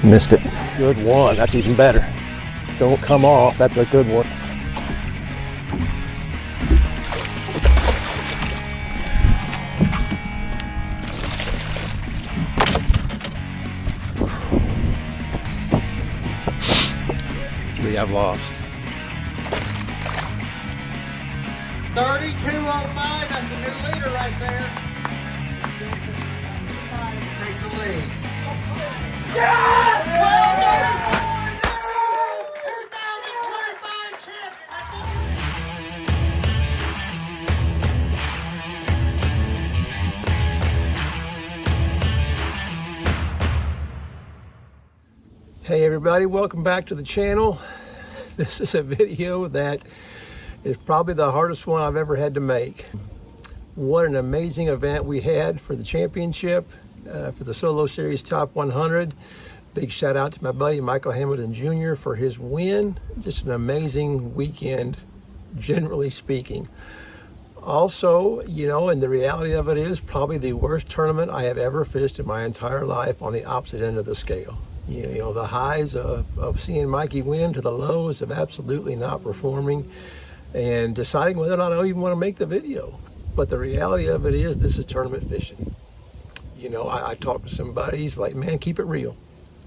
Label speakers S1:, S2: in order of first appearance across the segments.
S1: Missed it. Good one. That's even better. Don't come off. That's a good one. Three I've lost.
S2: 32.05, that's a new leader right there. Take the lead. Yes! 2025 champion.
S1: Hey everybody, welcome back to the channel. This is a video that is probably the hardest one I've ever had to make. What an amazing event we had for the championship, for the Solo Series Top 100. Big shout out to my buddy Michael Hamilton Jr. for his win. Just an amazing weekend, generally speaking. Also, you know, and the reality of it is probably the worst tournament I have ever fished in my entire life on the opposite end of the scale. You know, the highs of seeing Mikey win to the lows of absolutely not performing and deciding whether or not I even want to make the video. But the reality of it is this is tournament fishing. You know, I talked to some buddies like, man, keep it real.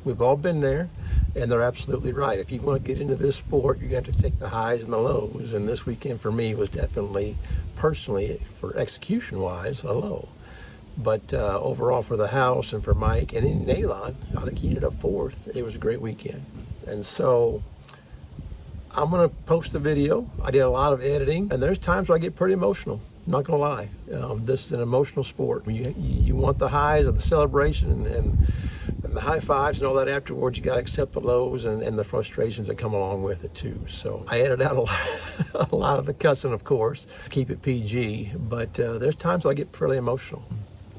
S1: We've all been there, and they're absolutely right. If you want to get into this sport, you have to take the highs and the lows. And this weekend for me was definitely, personally, for execution-wise, a low. But overall for the house and for Mike and in Nalon, I think he ended up fourth. It was a great weekend. And so I'm gonna post the video. I did a lot of editing, and there's times where I get pretty emotional, not gonna lie. This is an emotional sport. You want the highs of the celebration and the high fives and all that afterwards. You gotta accept the lows and the frustrations that come along with it too. So I edited out a lot of the cussing, of course, keep it PG, but there's times I get fairly emotional.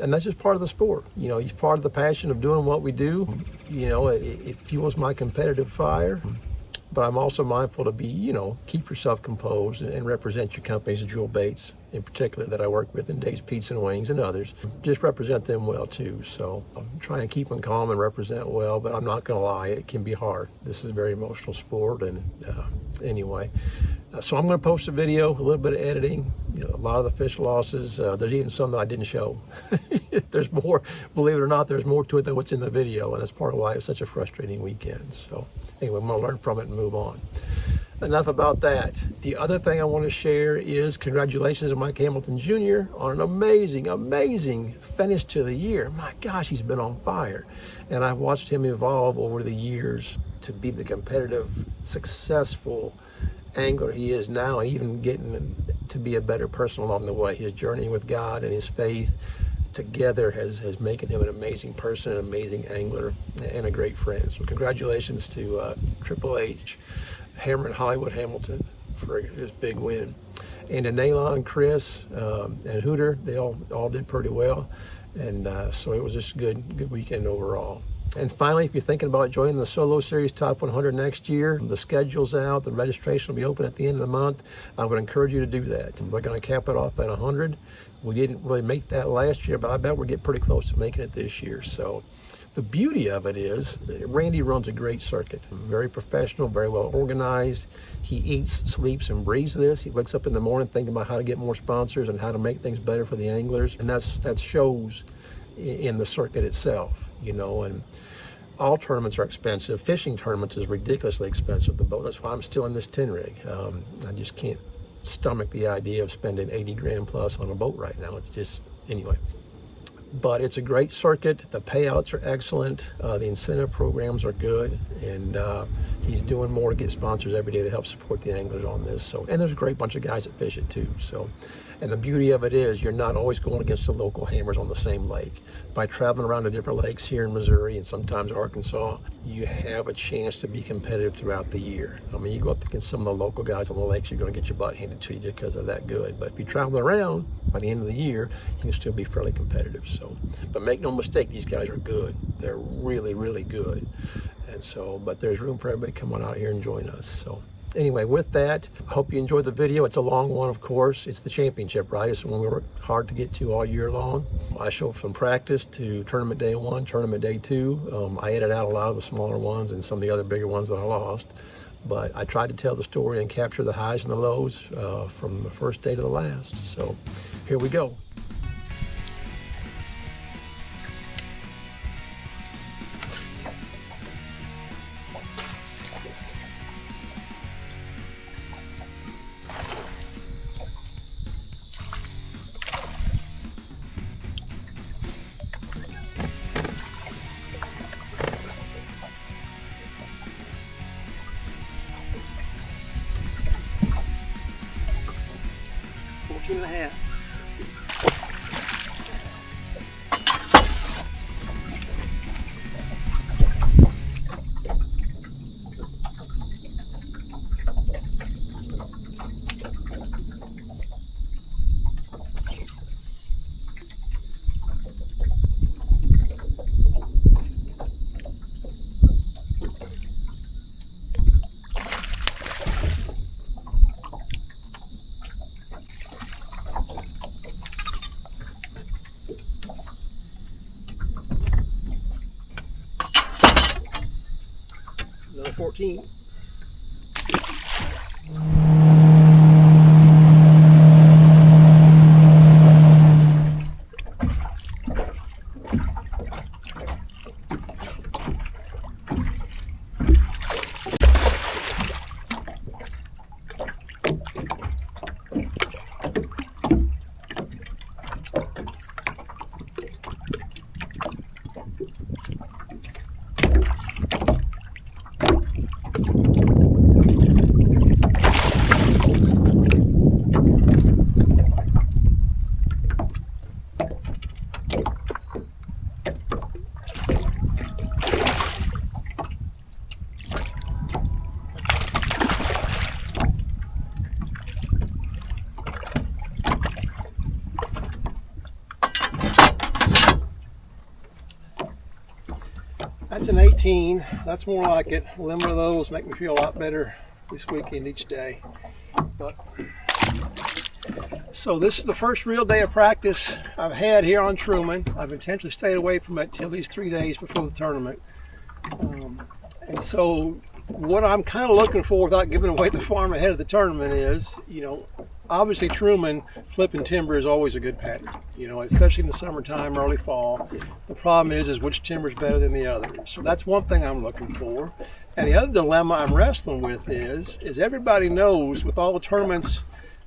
S1: And that's just part of the sport. You know, it's part of the passion of doing what we do. You know, it fuels my competitive fire. But I'm also mindful to be, you know, keep yourself composed and represent your companies, Jewel Baits in particular that I work with, and Dave's Pizza and Wings and others. Just represent them well too. So I'm trying to keep them calm and represent well, but I'm not going to lie, it can be hard. This is a very emotional sport, and anyway. So I'm going to post a video, a little bit of editing, you know, a lot of the fish losses. There's even some that I didn't show. There's more, believe it or not, there's more to it than what's in the video, and that's part of why it was such a frustrating weekend. So anyway, I'm going to learn from it and move on. Enough about that. The other thing I want to share is congratulations to Mike Hamilton Jr. on an amazing, amazing finish to the year. My gosh, he's been on fire. And I've watched him evolve over the years to be the competitive, successful angler he is now, and even getting to be a better person along the way. His journey with God and his faith together has making him an amazing person, an amazing angler, and a great friend. So congratulations to Triple H, Hammer and Hollywood Hamilton for his big win. And to Nalon and Chris and Hooter, they all did pretty well. And so it was just a good weekend overall. And finally, if you're thinking about joining the Solo Series Top 100 next year, the schedule's out, the registration will be open at the end of the month. I would encourage you to do that. We're going to cap it off at 100. We didn't really make that last year, but I bet we're getting pretty close to making it this year. So the beauty of it is, Randy runs a great circuit. Very professional, very well organized. He eats, sleeps, and breathes this. He wakes up in the morning thinking about how to get more sponsors and how to make things better for the anglers. And that shows in the circuit itself, you know. And all tournaments are expensive. Fishing tournaments is ridiculously expensive. The boat, that's why I'm still in this 10 rig. I just can't stomach the idea of spending 80 grand plus on a boat right now. It's just, anyway. But it's a great circuit. The payouts are excellent. The incentive programs are good. And he's doing more to get sponsors every day to help support the anglers on this. So, and there's a great bunch of guys that fish it too. So, and the beauty of it is you're not always going against the local hammers on the same lake. By traveling around to different lakes here in Missouri and sometimes Arkansas, you have a chance to be competitive throughout the year. I mean, you go up against some of the local guys on the lakes, you're going to get your butt handed to you because they're that good. But if you travel around, by the end of the year, you can still be fairly competitive. So, but make no mistake, these guys are good. They're really, really good. And so, but there's room for everybody to come on out here and join us. So anyway, with that, I hope you enjoyed the video. It's a long one, of course. It's the championship, right? It's the one we work hard to get to all year long. I showed from practice to tournament day 1, tournament day 2. I edited out a lot of the smaller ones and some of the other bigger ones that I lost. But I tried to tell the story and capture the highs and the lows from the first day to the last. So here we go. And a half. Another 14. That's an 18. That's more like it. A limit of those make me feel a lot better this weekend each day. But so this is the first real day of practice I've had here on Truman. I've intentionally stayed away from it till these 3 days before the tournament. And so what I'm kind of looking for, without giving away the farm ahead of the tournament, is, obviously Truman flipping timber is always a good pattern, especially in the summertime, early fall. The problem is which timber is better than the other. So that's one thing I'm looking for. And the other dilemma I'm wrestling with is everybody knows, with all the tournaments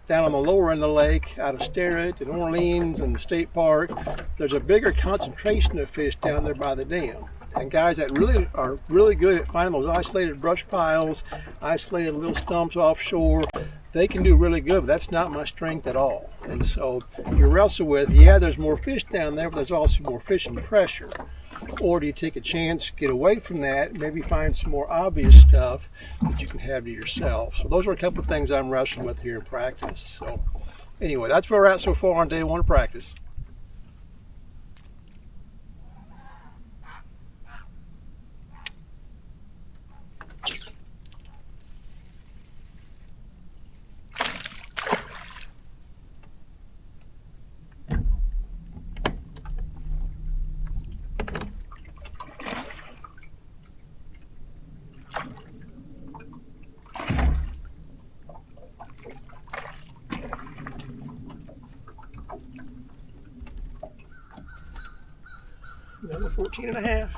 S1: down on the lower end of the lake, out of Sterrett and Orleans and the state park, there's a bigger concentration of fish down there by the dam. And guys that really are really good at finding those isolated brush piles, isolated little stumps offshore, they can do really good, but that's not my strength at all. And so you wrestle with, there's more fish down there, but there's also more fishing pressure. Or do you take a chance, get away from that, maybe find some more obvious stuff that you can have to yourself? So those are a couple of things I'm wrestling with here in practice. So anyway, that's where we're at so far on day 1 of practice. Another 14 and a half.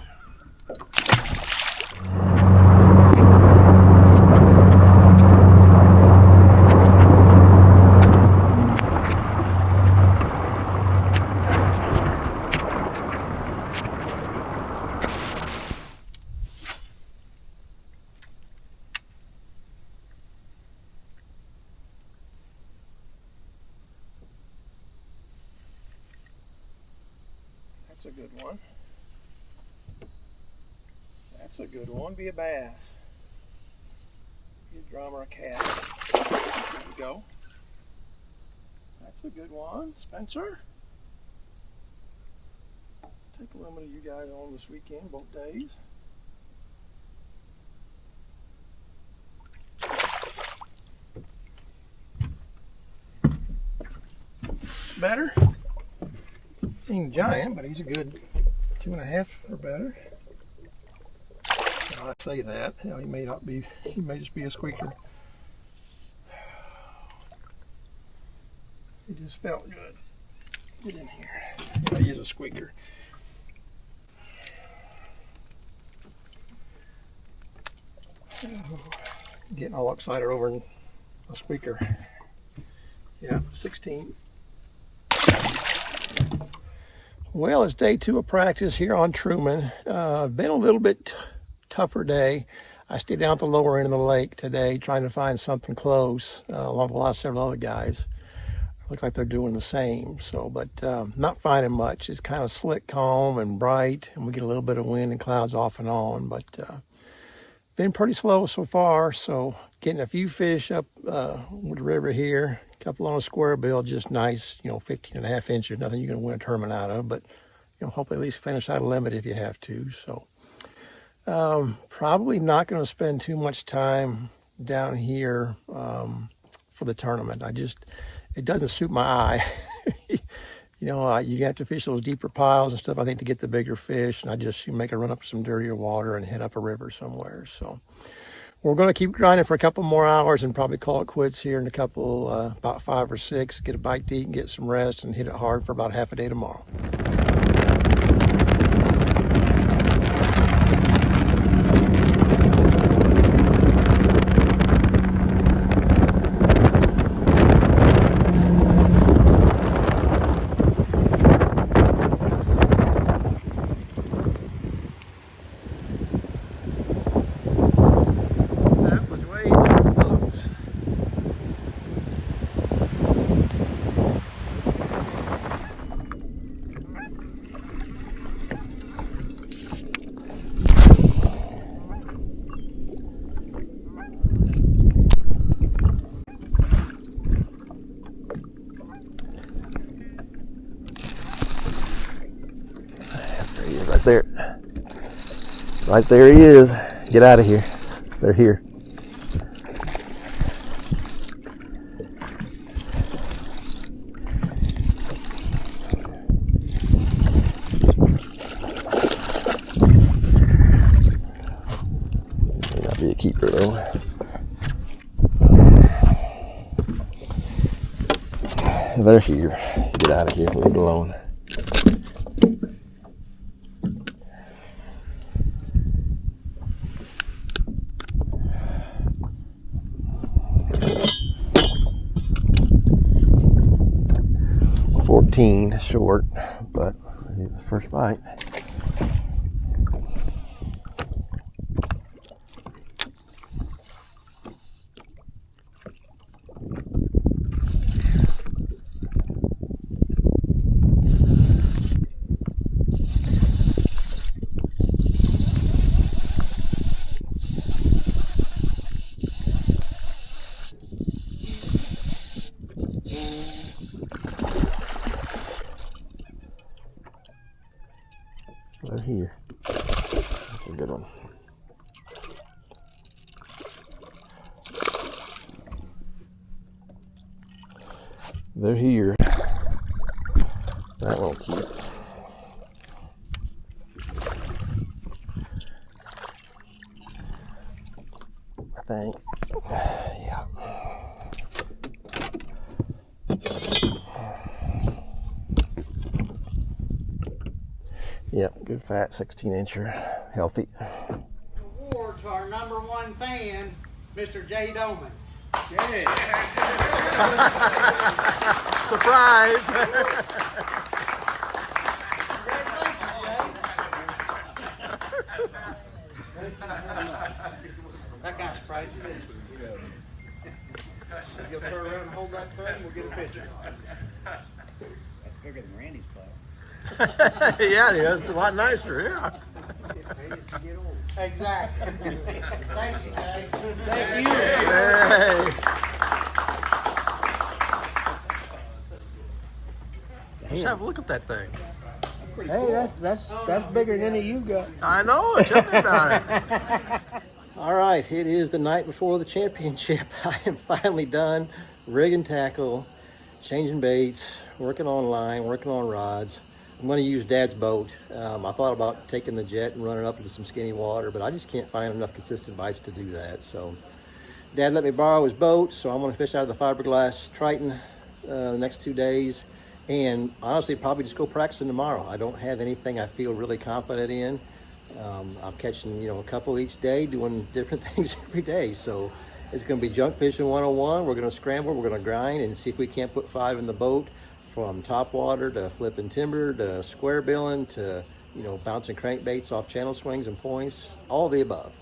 S1: That's a good one. That's a good one. Be a bass. Be a drum or a cat. There you go. That's a good one. Spencer. Take a limit of you guys on this weekend, both days. Better? Ain't giant, but he's a good 2.5 or better. I say that. You know, he may not be. He may just be a squeaker. He just felt good. Get in here. Yeah, he is a squeaker. Oh, getting all excited over a squeaker. Yeah, 16. Well, it's day 2 of practice here on Truman. Been a little bit tougher day. I stayed down at the lower end of the lake today trying to find something close, along with several other guys. Looks like they're doing the same. So, but not finding much. It's kind of slick, calm, and bright, and we get a little bit of wind and clouds off and on. But been pretty slow so far. So getting a few fish up with the river here. A couple on a square bill, just nice. 15.5 inches. Nothing you're gonna win a tournament out of, but hopefully at least finish out a limit if you have to. So probably not going to spend too much time down here for the tournament. It doesn't suit my eye. You have to fish those deeper piles and stuff, I think, to get the bigger fish. And I just make a run up some dirtier water and head up a river somewhere. So we're going to keep grinding for a couple more hours and probably call it quits here in a couple, about 5 or 6, get a bite to eat and get some rest and hit it hard for about half a day tomorrow. Right there. Right there he is. Get out of here. They're here. May not be a keeper though. They're here. Get out of here. Leave it alone. Short, but it was first bite. They're here. That's a good one. They're here. That won't keep. I think. Yeah. Yep, good fat 16-incher, healthy.
S2: Award to our #1 fan, Mr. Jay Doman.
S3: Yeah.
S1: Surprise!
S2: That guy's sprayed. You'll turn around and hold that thread and we'll get a picture.
S3: That's bigger than Randy's play.
S1: Yeah, it is. A lot nicer, yeah.
S2: Exactly. Thank you, Jay. Thank you.
S1: Hey. Just have a look at that thing.
S2: Hey, that's bigger than any you got.
S1: I know. Tell me about it. All right, it is the night before the championship. I am finally done rigging tackle, changing baits, working on line, working on rods. I'm going to use Dad's boat. I thought about taking the jet and running up into some skinny water, but I just can't find enough consistent bites to do that. So Dad let me borrow his boat, so I'm going to fish out of the fiberglass Triton the next 2 days, and honestly probably just go practicing tomorrow. I don't have anything I feel really confident in. I'm catching, a couple each day, doing different things every day. So it's going to be junk fishing 101. We're going to scramble, we're going to grind and see if we can't put 5 in the boat, from top water to flipping timber to square billing to, bouncing crankbaits off channel swings and points, all the above.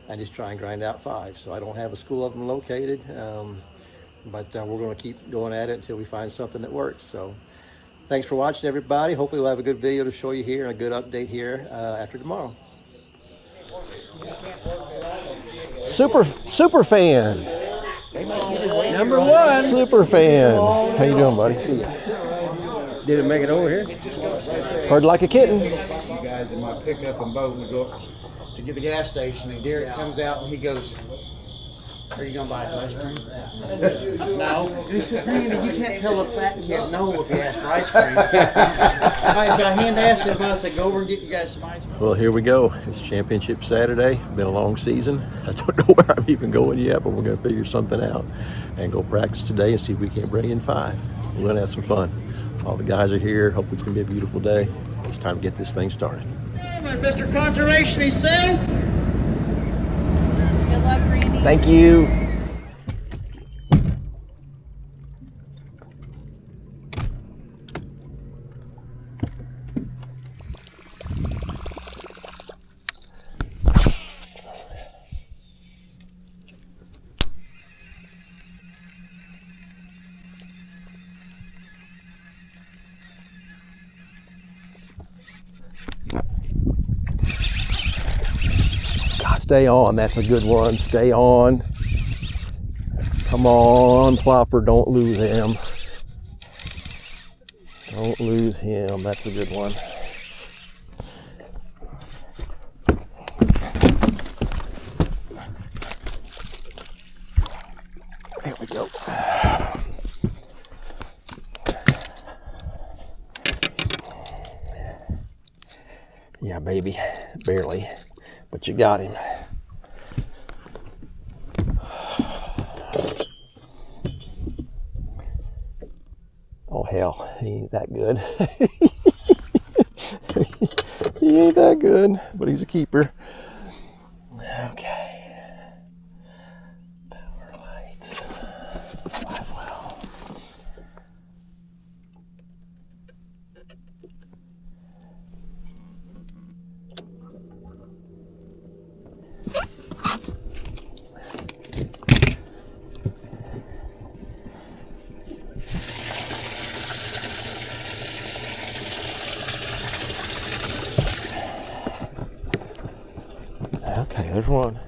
S1: I just try and grind out 5. So I don't have a school of them located, but we're going to keep going at it until we find something that works. So thanks for watching, everybody. Hopefully we'll have a good video to show you here and a good update here after tomorrow. Super fan.
S3: Number 1.
S1: Super fan. How you doing, buddy? See ya.
S3: Did it make it over here?
S1: Heard like a kitten.
S3: You guys in my pickup and boat, we go to get the gas station, and Derek comes out and he goes, "Are you gonna buy us ice cream?" No. And he said, "Randy, you can't tell a fat kid no if he asks for ice cream." All right, so I hand asked him, and I said, "Go over and get you guys some ice cream."
S1: Well, here we go. It's Championship Saturday. Been a long season. I don't know where I'm even going yet, but we're going to figure something out and go practice today and see if we can't bring in 5. We're going to have some fun. All the guys are here. Hope it's going to be a beautiful day. It's time to get this thing started.
S2: Mr. Conservation himself.
S4: Good luck, Randy.
S1: Thank you. Stay on. That's a good one. Stay on. Come on, Plopper. Don't lose him. Don't lose him. That's a good one. There we go. Yeah, baby. Barely. But you got him. Oh hell, he ain't that good. He ain't that good, but he's a keeper. Okay. Power lights. 5 well. Okay, there's one.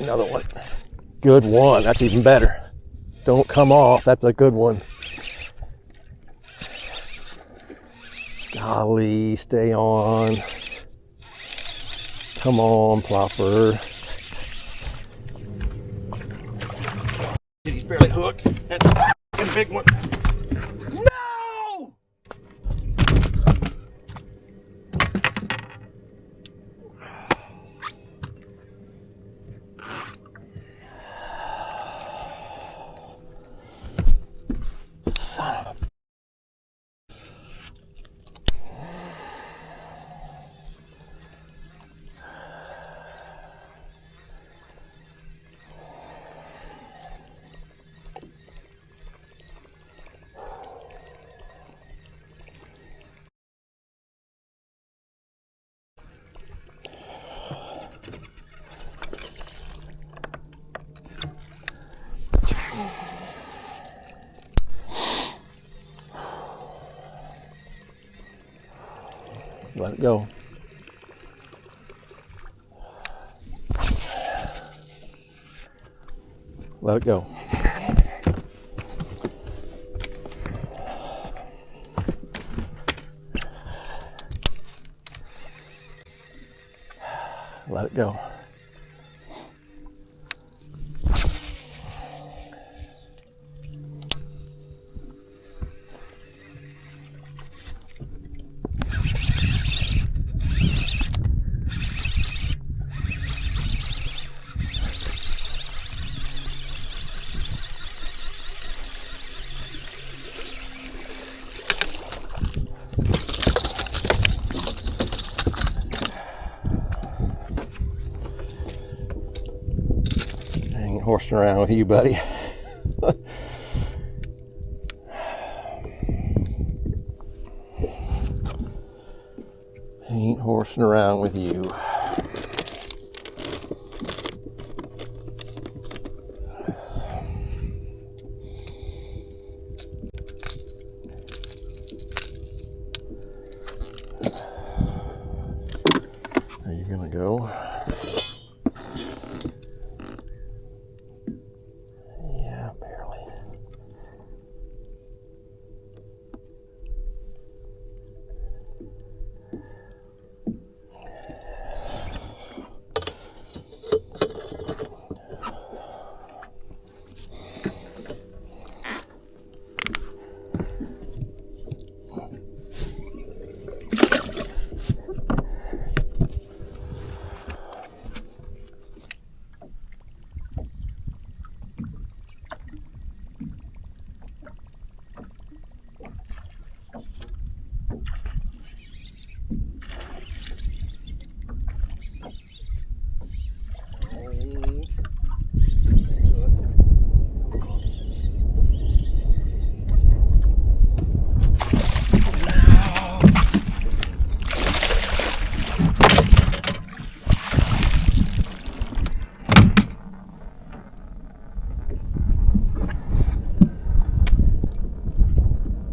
S1: Another one. Good one. That's even better. Don't come off. That's a good one. Golly, stay on. Come on, Plopper. He's barely hooked. That's a fucking big one. No! Son of a... Let it go. Let it go. go. I ain't horsing around with you, buddy. Ain't horsing around with you. Are you gonna go? Yeah, barely.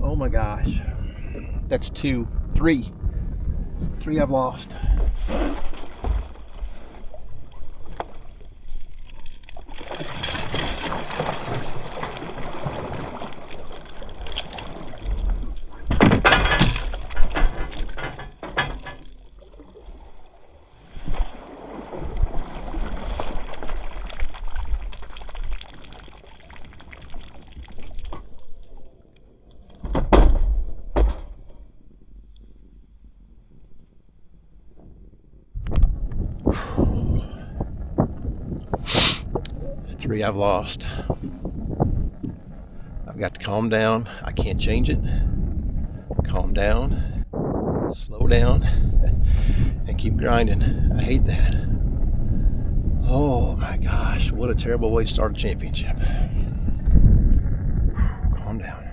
S1: Oh my gosh. That's three I've lost. Three I've lost. I've got to calm down. I can't change it. Calm down, slow down, and keep grinding. I hate that. Oh my gosh, what a terrible way to start a championship. Calm down.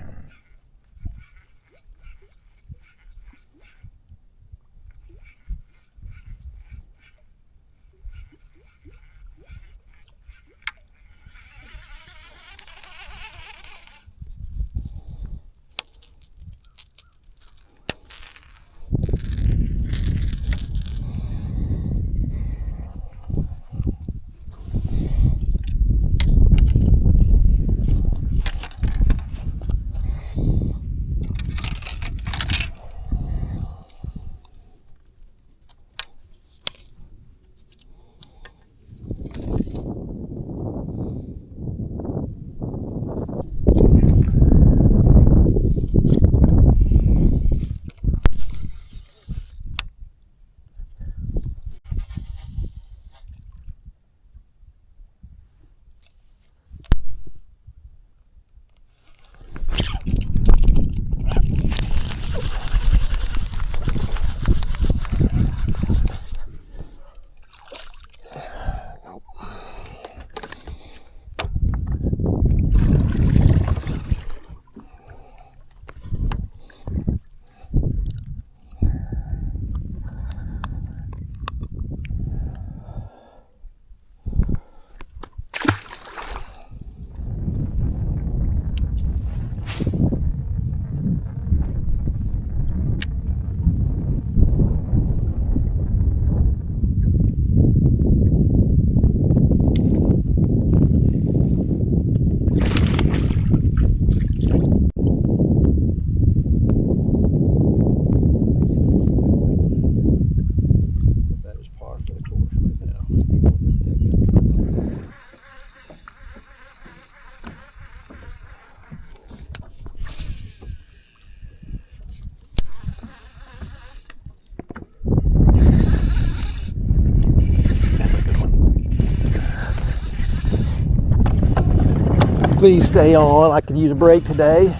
S1: Please stay on. I could use a break today.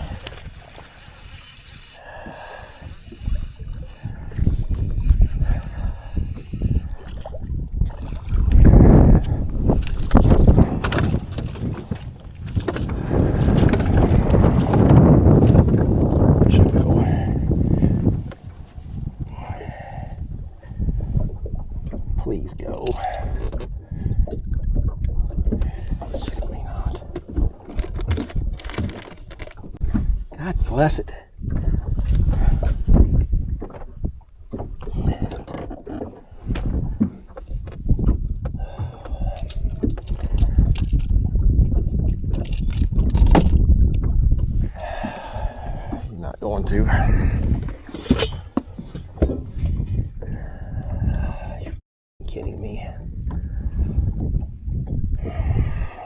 S1: Please go. God bless it. You're not going to. You're kidding me.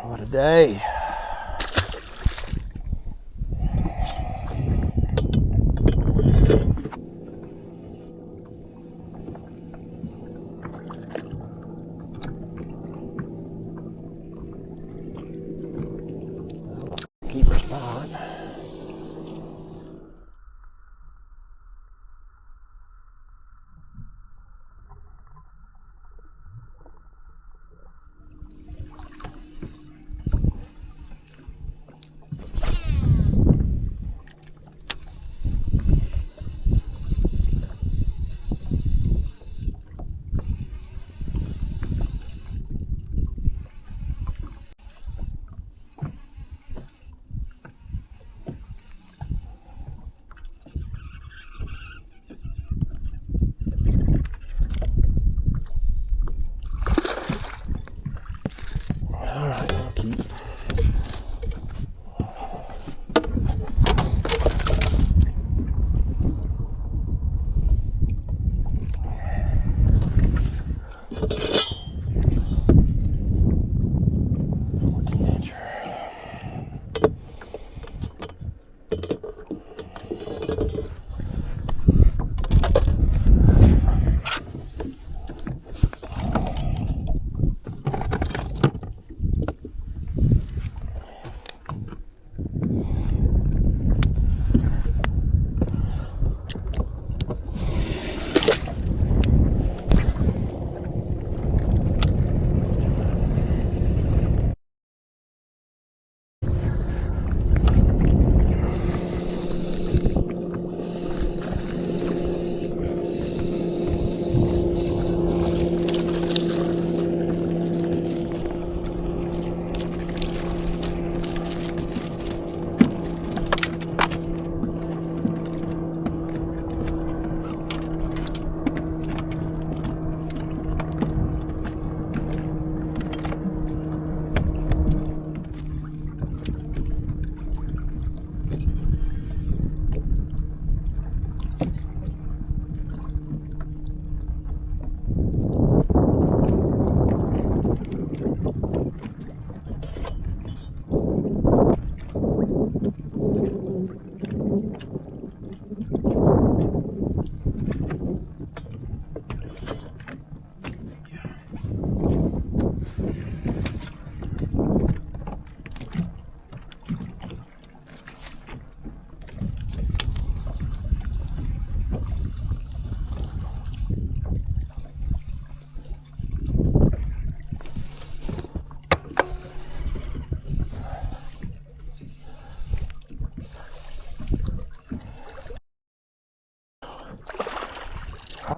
S1: What a day. Keep a spot. All right, I'll keep.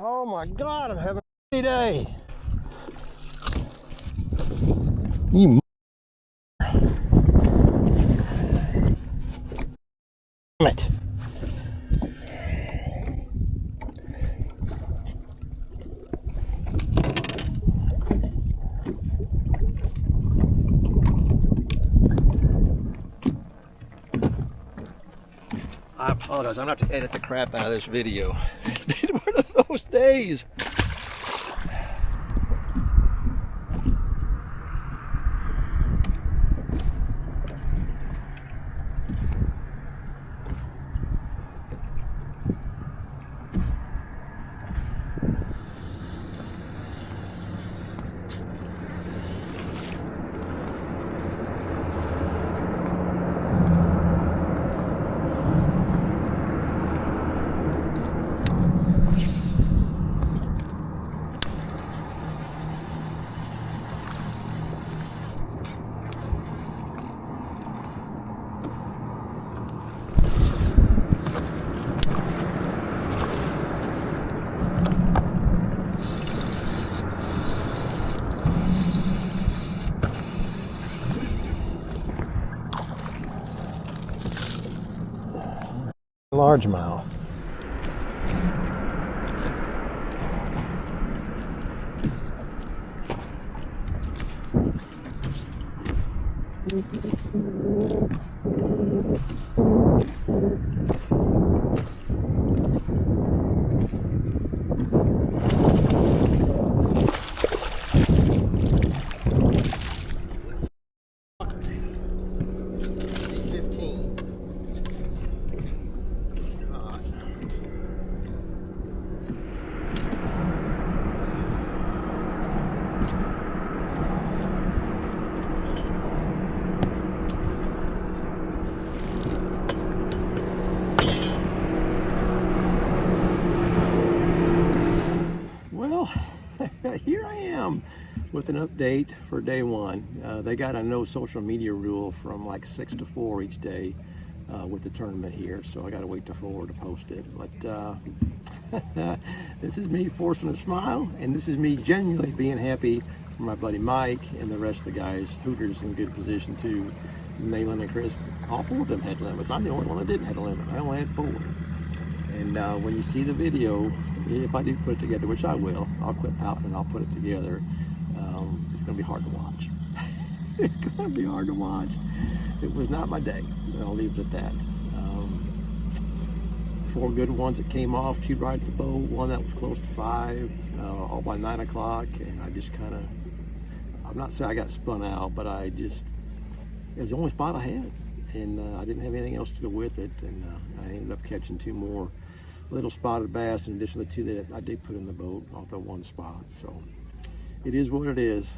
S1: Oh my God, I'm having a day. You it. I apologize. I'm going to have to edit the crap out of this video. It's been one of those days. largemouth. Well, here I am with an update for day one. They got a no social media rule from like 6 to 4 each day with the tournament here, so I got to wait till 4 to post it. But this is me forcing a smile, and this is me genuinely being happy for my buddy Mike and the rest of the guys. Hooters in good position too. Nayland and Chris, all 4 of them had limits. I'm the only one that didn't have a limit. I only had 4. And when you see the video, if I do put it together, which I will, I'll quit pouting and I'll put it together. It's going to be hard to watch. It's going to be hard to watch. It was not my day. I'll leave it at that. 4 good ones that came off, 2 right at the boat, 1 that was close to 5, all by 9 o'clock, and I just kind of, I'm not saying I got spun out, but it was the only spot I had, and I didn't have anything else to go with it, and I ended up catching 2 more little spotted bass in addition to the 2 that I did put in the boat off the 1 spot. So it is what it is.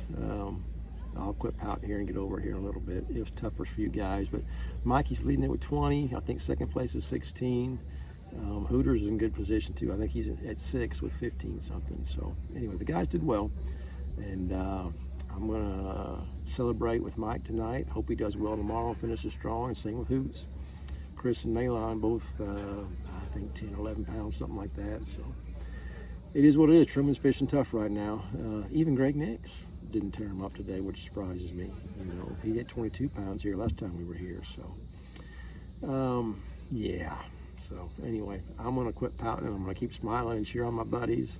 S1: I'll quit pouting here and get over here in a little bit. It was tough for a few guys, but Mikey's leading it with 20. I think second place is 16. Hooters is in good position too. I think he's at 6 with 15 something. So anyway, the guys did well, and I'm gonna celebrate with Mike tonight. Hope he does well tomorrow and finishes strong, and same with Hoots. Chris and Nayland both, I think 10, 11 pounds, something like that. So it is what it is. Truman's fishing tough right now. Even Greg Nix didn't tear him up today, which surprises me. You know, he hit 22 pounds here last time we were here. So yeah. So anyway, I'm gonna quit pouting and I'm gonna keep smiling and cheer on my buddies.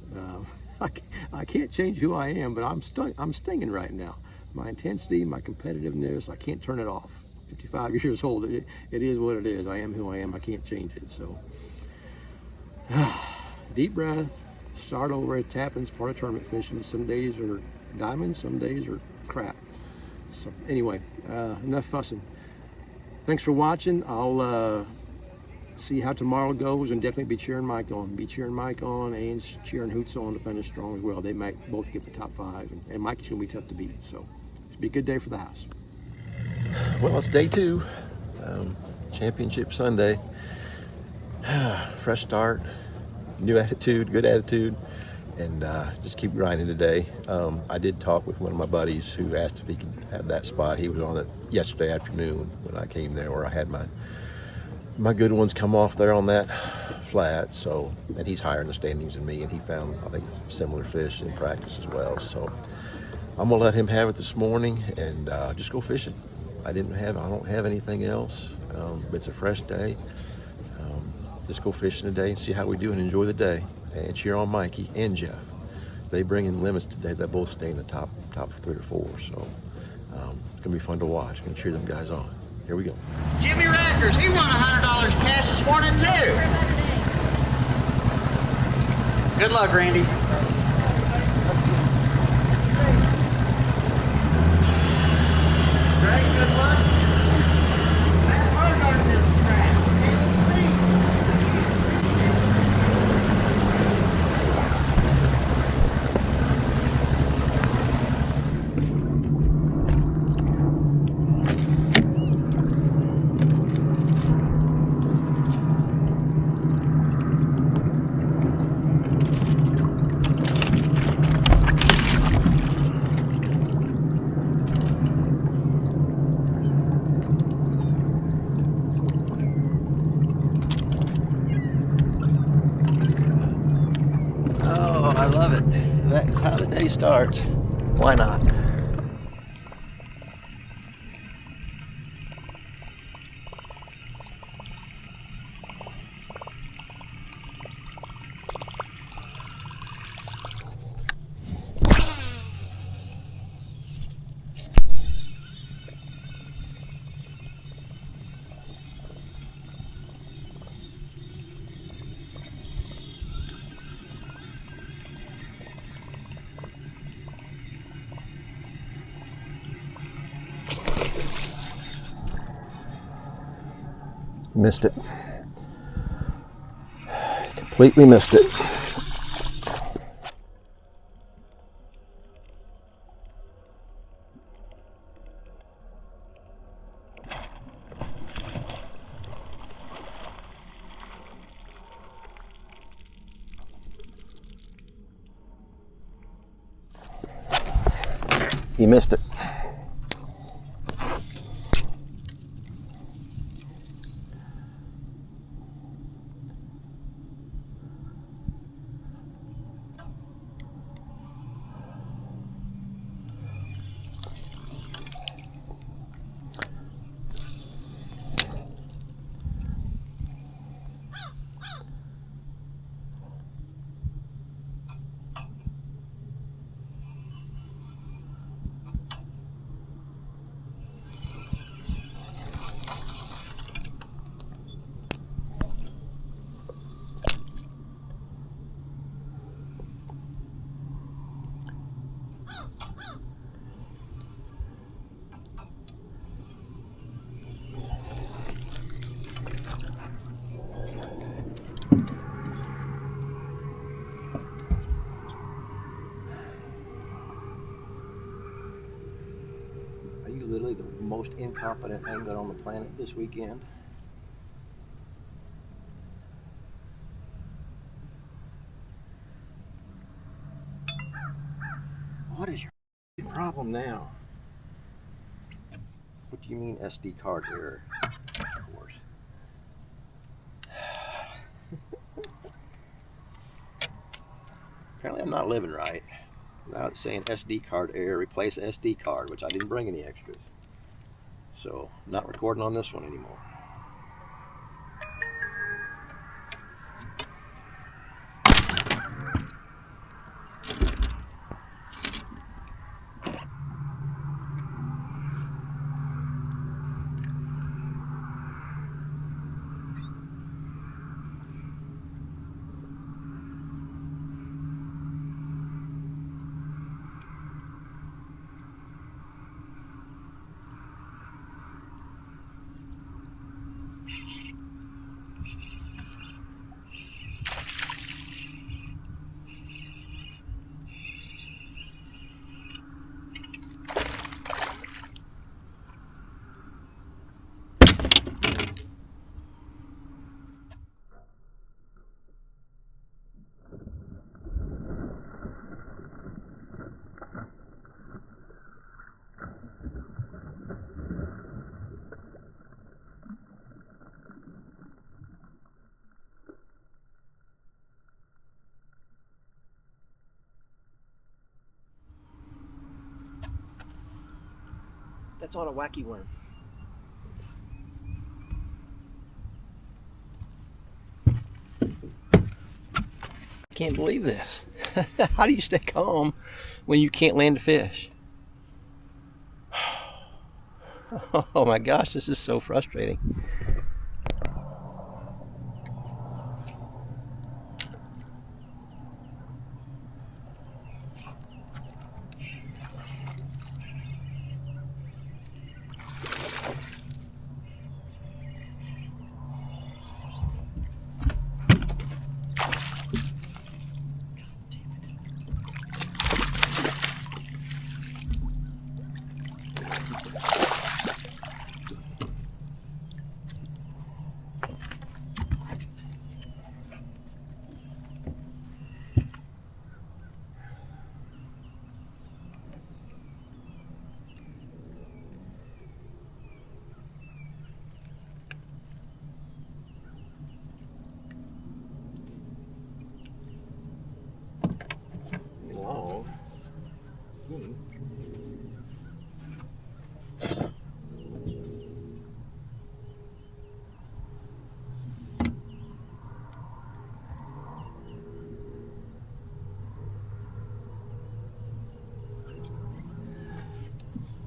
S1: I can't change who I am, but I'm stinging right now. My intensity, my competitiveness, I can't turn it off. 55 years old, it is what it is. I am who I am, I can't change it. So deep breath, start over. It happens, part of tournament fishing. Some days are diamonds, some days are crap. So anyway, enough fussing. Thanks for watching. I'll see how tomorrow goes, and definitely be cheering Mike on. Be cheering Mike on and cheering Hoots on to finish strong as well. They might both get the top 5, and Mike's gonna be tough to beat. So it's gonna be a good day for the house. Well, it's day 2, Championship Sunday. Fresh start, new attitude, good attitude, and just keep grinding today. I did talk with one of my buddies who asked if he could have that spot. He was on it yesterday afternoon when I came there, where I had my good ones come off there on that flat. So, and he's higher in the standings than me, and he found, I think, similar fish in practice as well. So I'm gonna let him have it this morning and just go fishing. I don't have anything else. It's a fresh day. Just go fishing today and see how we do and enjoy the day, and cheer on Mikey and Jeff. They bring in limits today. They both stay in the top 3 or 4. So it's gonna be fun to watch. I'm gonna cheer them guys on. Here we go.
S4: Jimmy Rackers, he won $100 cash this morning too. Good luck, Randy. Great, good luck. Matt Hargard is a scratch. Caleb
S1: I love it. That is how the day starts. Why not? Missed it. Completely missed it. He missed it. Are you literally the most incompetent angler on the planet this weekend? What is your problem now? What do you mean SD card error? Of course. Apparently I'm not living right. Now it's saying SD card error, replace SD card, which I didn't bring any extras. So, not recording on this one anymore. That's on a wacky worm. I can't believe this. How do you stay calm when you can't land a fish? Oh my gosh, this is so frustrating. Long.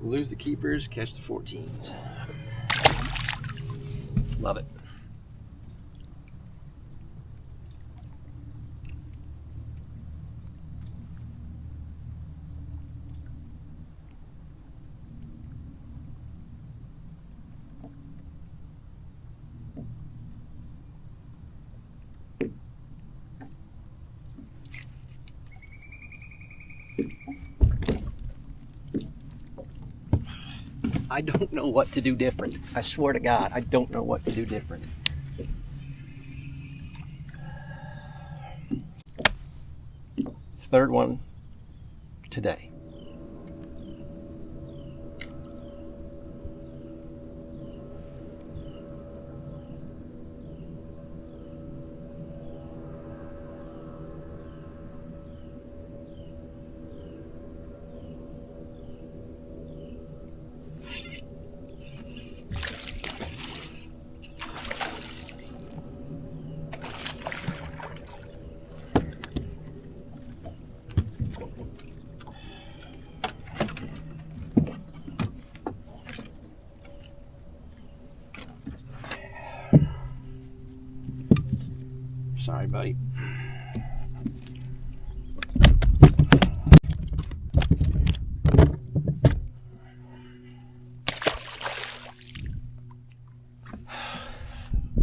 S1: Lose the keepers, catch the 14s. Love it. I don't know what to do different. I swear to God, I don't know what to do different. Third one today. Sorry, buddy.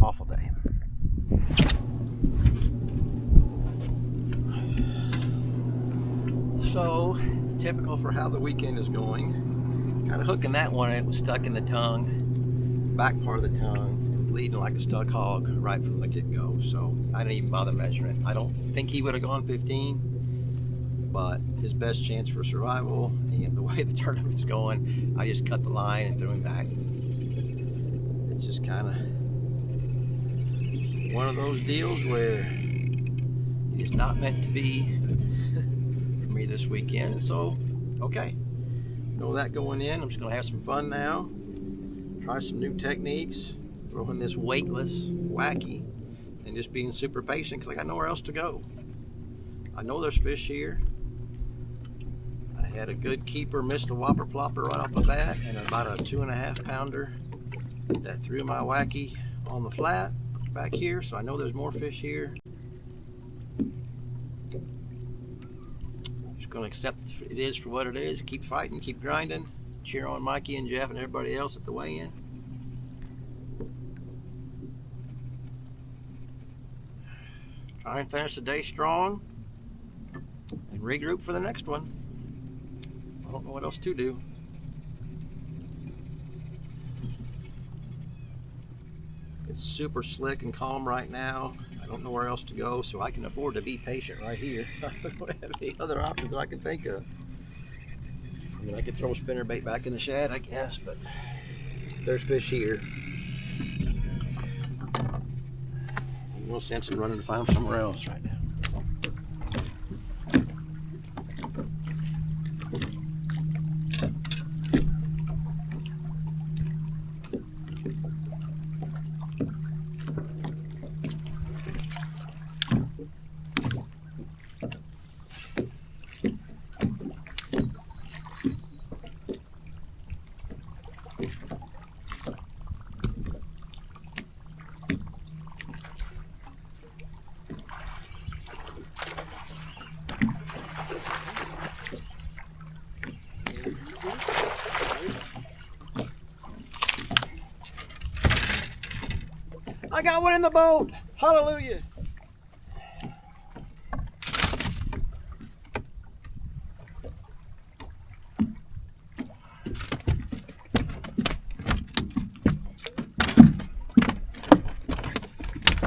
S1: Awful day. So, typical for how the weekend is going. Kind of hooking that one, and it was stuck in the tongue, back part of the tongue. Bleeding like a stuck hog right from the get-go, so I didn't even bother measuring it. I don't think he would have gone 15, but his best chance for survival and the way the tournament's going, I just cut the line and threw him back. It's just kind of one of those deals where it's not meant to be for me this weekend, and so okay, know that going in. I'm just gonna have some fun now, try some new techniques, throwing this weightless wacky, and just being super patient because I got nowhere else to go. I know there's fish here. I had a good keeper miss the whopper plopper right off the bat, and about a 2.5 pounder that threw my wacky on the flat back here, so I know there's more fish here. Just gonna accept it is for what it is, keep fighting, keep grinding, cheer on Mikey and Jeff and everybody else at the weigh-in. Try and finish the day strong and regroup for the next one. I don't know what else to do. It's super slick and calm right now. I don't know where else to go, so I can afford to be patient right here. I don't have any other options that I can think of. I mean, I could throw a spinnerbait back in the shad, I guess, but there's fish here. No sense in running to find them somewhere else right now. I got one in the boat. Hallelujah.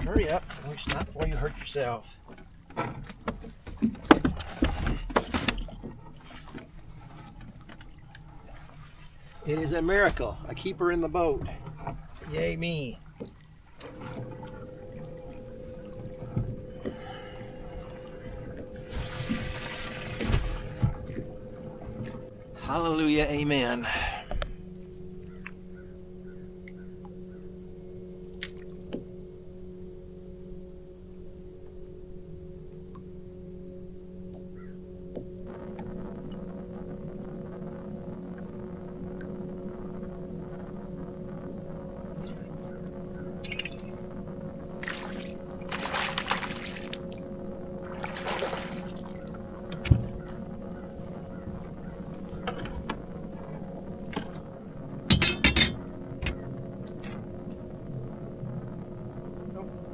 S1: Hurry up. Don't stop before you hurt yourself. It is a miracle. I keep her in the boat. Yay me. Hallelujah, amen.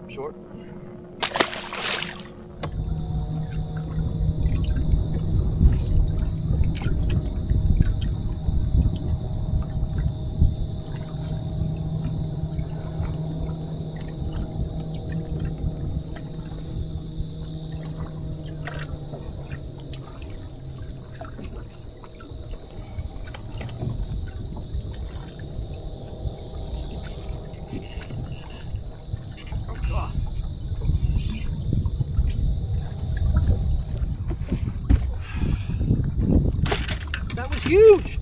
S1: Short. huge.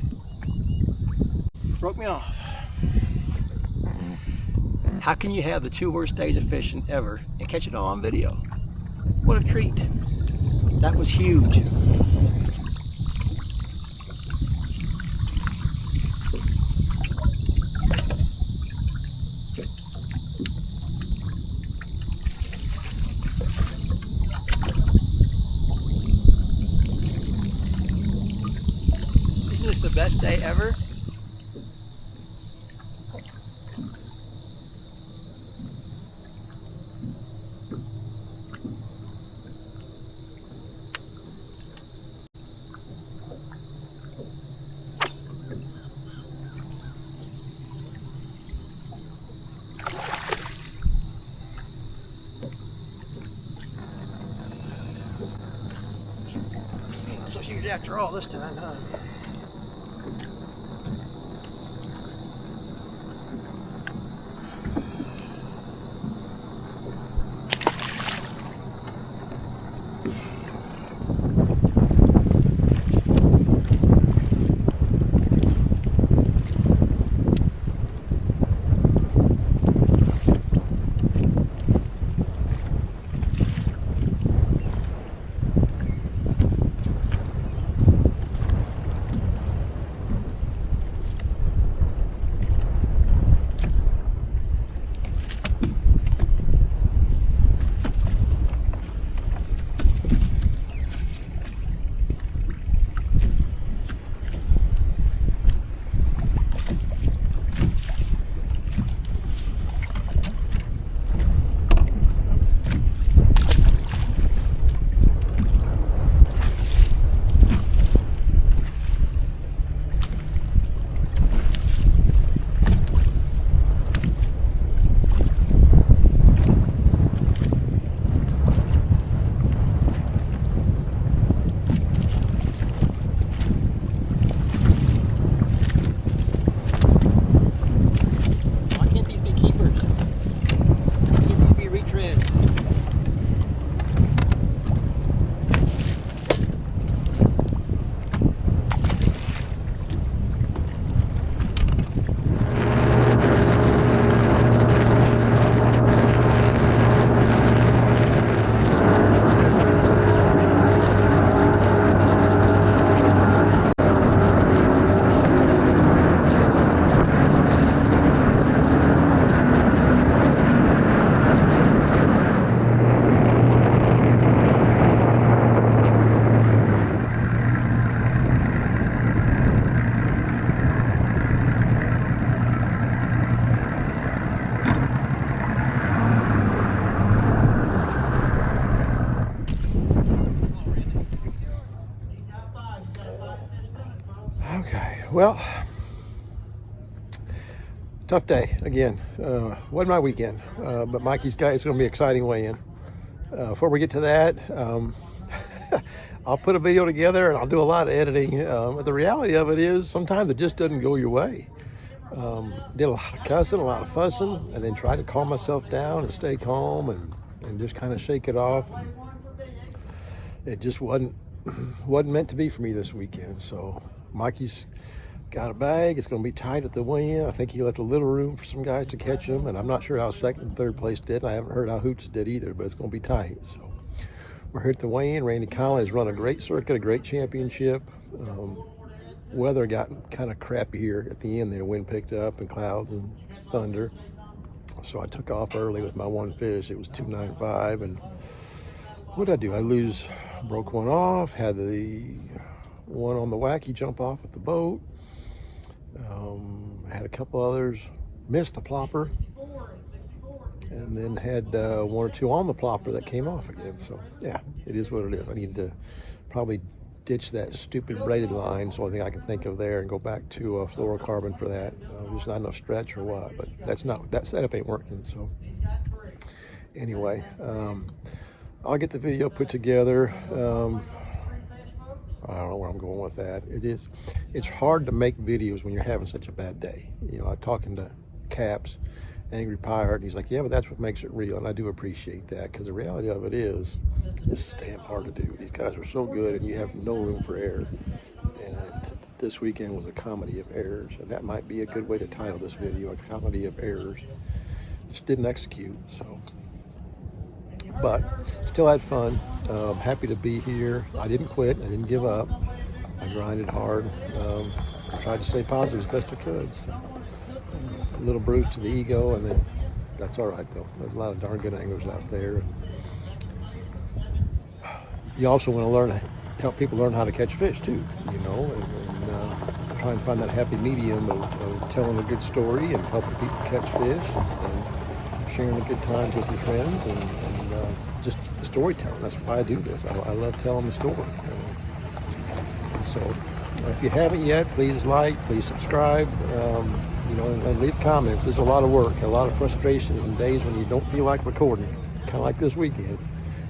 S1: Broke me off. How can you have the 2 worst days of fishing ever and catch it all on video? What a treat. That was huge. Isn't this the best day ever? So huge after all this time, huh? Okay, well, tough day again. Wasn't my weekend, but Mikey's got it's going to be an exciting weigh-in. Before we get to that, I'll put a video together and I'll do a lot of editing. But the reality of it is sometimes it just doesn't go your way. Did a lot of cussing, a lot of fussing, and then tried to calm myself down and stay calm and just kind of shake it off. It just wasn't meant to be for me this weekend. So Mikey's got a bag. It's going to be tight at the weigh-in. I think he left a little room for some guys to catch him, and I'm not sure how second and third place did. I haven't heard how Hoots did either, but it's going to be tight. So we're here at the weigh-in. Randy Collins run a great circuit, a great championship. Weather got kind of crappy here at the end there. Wind picked up and clouds and thunder. So I took off early with my one fish. It was 295, and what did I do? Broke one off, had the one on the wacky jump off with the boat. Had a couple others, missed the plopper, and then had one or two on the plopper that came off again. So yeah, it is what it is. I need to probably ditch that stupid braided line. It's the only thing I can think of there, and go back to fluorocarbon for that. There's not enough stretch or what, but that setup ain't working. So anyway, I'll get the video put together. I don't know where I'm going with that. It's hard to make videos when you're having such a bad day. You know, I'm talking to Caps, Angry Pirate, and he's like, yeah, but that's what makes it real. And I do appreciate that, because the reality of it is, this is damn hard to do. These guys are so good, and you have no room for error. And this weekend was a comedy of errors, and that might be a good way to title this video, a comedy of errors. Just didn't execute, so. But still had fun. Happy to be here. I didn't quit. I didn't give up. I grinded hard. Tried to stay positive as best I could. So, a little bruise to the ego, and then that's all right though. There's a lot of darn good anglers out there. You also want to learn, help people learn how to catch fish too, you know, and try and find that happy medium of telling a good story and helping people catch fish and sharing the good times with your friends and just the storytelling. That's why I do this. I love telling the story. And so if you haven't yet, please like, please subscribe, you know, and leave comments. There's a lot of work, a lot of frustration and days when you don't feel like recording, kind of like this weekend,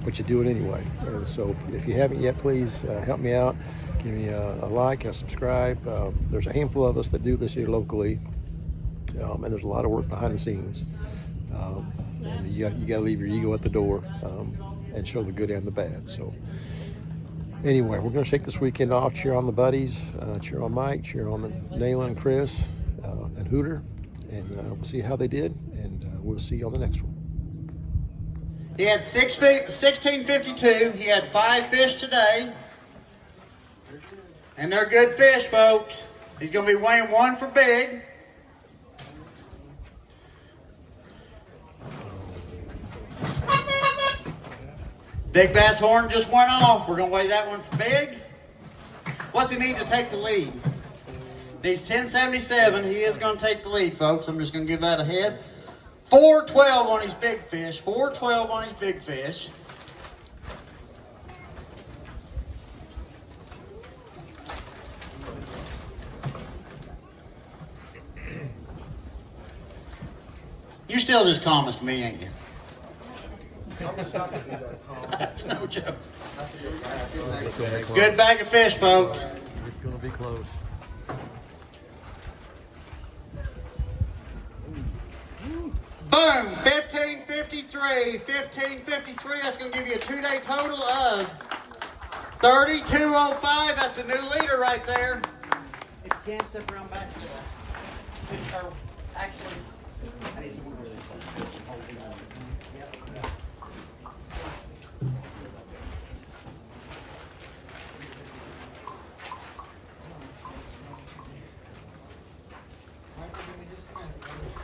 S1: but you do it anyway. And so if you haven't yet, please help me out. Give me a like, a subscribe. There's a handful of us that do this here locally, and there's a lot of work behind the scenes. And you got to leave your ego at the door and show the good and the bad. So anyway, we're going to shake this weekend off, cheer on the buddies, cheer on Mike, cheer on the Nayland, Chris, and Hooter, and we'll see how they did, and we'll see you on the next one.
S2: He had 1652. He had 5 fish today. And they're good fish, folks. He's going to be weighing 1 for big. Big bass horn just went off. We're going to weigh that one for big. What's he need to take the lead? Needs 1077. He is going to take the lead, folks. I'm just going to give that a head. 412 on his big fish. 412 on his big fish. You still just calmest me, ain't you? That's no joke. Good bag of fish, folks.
S1: It's going to be close.
S2: Boom, 1553. 1553, that's going to give you a 2-day total of 3205. That's a new leader right there. If you can't step around back to that. Actually, I need some more of this.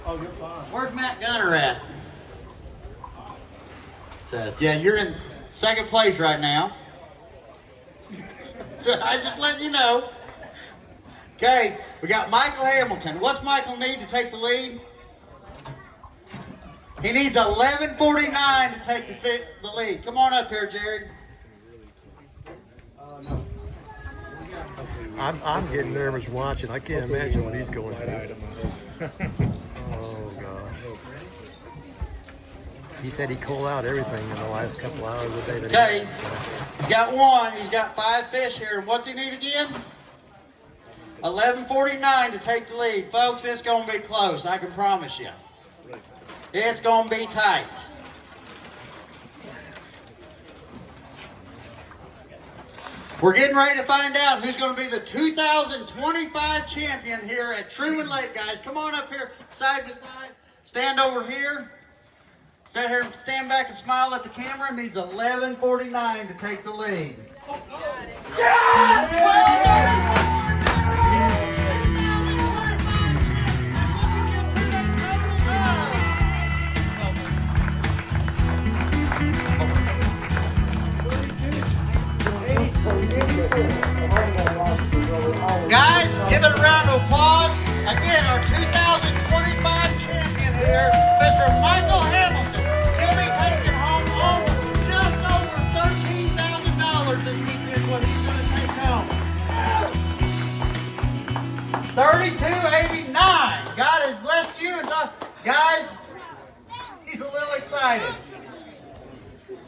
S1: Oh, you're fine.
S2: Where's Matt Gunner at? Says, yeah, you're in second place right now. So I just letting you know. Okay, we got Michael Hamilton. What's Michael need to take the lead? He needs 1149 to take the lead. Come on up here, Jared.
S1: I'm getting nervous watching. I can't imagine what he's going through. Oh gosh. He said he called out everything in the last couple hours of the day.
S2: Okay, he's got 1. He's got 5 fish here. And what's he need again? 1149 to take the lead. Folks, it's going to be close. I can promise you. It's going to be tight. We're getting ready to find out who's going to be the 2025 champion here at Truman Lake, guys. Come on up here, side by side. Stand over here. Sit here, stand back and smile at the camera. Needs 1149 to take the lead. Guys, give it a round of applause. Again, our 2025 champion here, Mr. Michael Hamilton. He'll be taking home just over $13,000 this weekend, what he's going to take home. $32.89. God has blessed you. Guys, he's a little excited.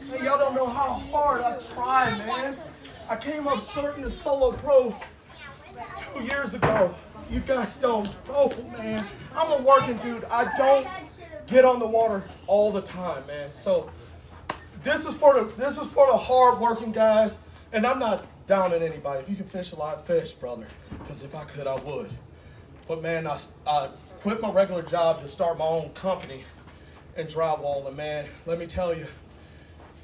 S5: Hey, y'all don't know how hard I tried, man. I came up short in the solo pro 2 years ago. You guys don't know, man. I'm a working dude. I don't get on the water all the time, man. So this is for the hard working guys, and I'm not down on anybody. If you can fish a lot, fish, brother. Because if I could, I would. But man, I quit my regular job to start my own company in drywall. And man, let me tell you,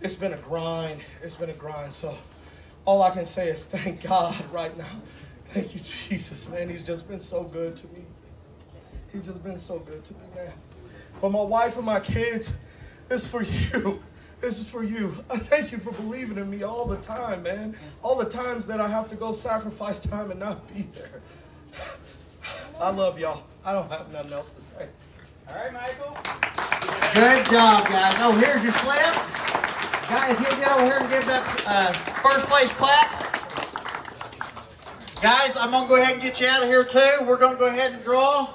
S5: it's been a grind. It's been a grind. So all I can say is thank God right now. Thank you, Jesus, man. He's just been so good to me. He's just been so good to me, man. For my wife and my kids, it's for you. This is for you. I thank you for believing in me all the time, man. All the times that I have to go sacrifice time and not be there. I love y'all. I don't have nothing else to say.
S4: All right, Michael.
S2: Good job, guys. Oh, here's your slip. Guys, if you'll get over here and give that first place clap. Guys, I'm going to go ahead and get you out of here, too. We're going to go ahead and draw.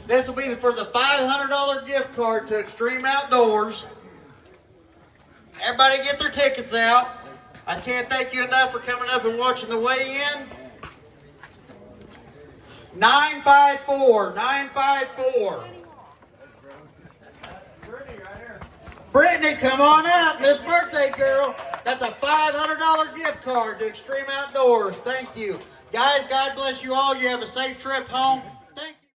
S2: This will be for the $500 gift card to Extreme Outdoors. Everybody get their tickets out. I can't thank you enough for coming up and watching the weigh-in. 954, 954. Brittany, come on up, Miss Birthday Girl. That's a $500 gift card to Extreme Outdoors. Thank you. Guys, God bless you all. You have a safe trip home.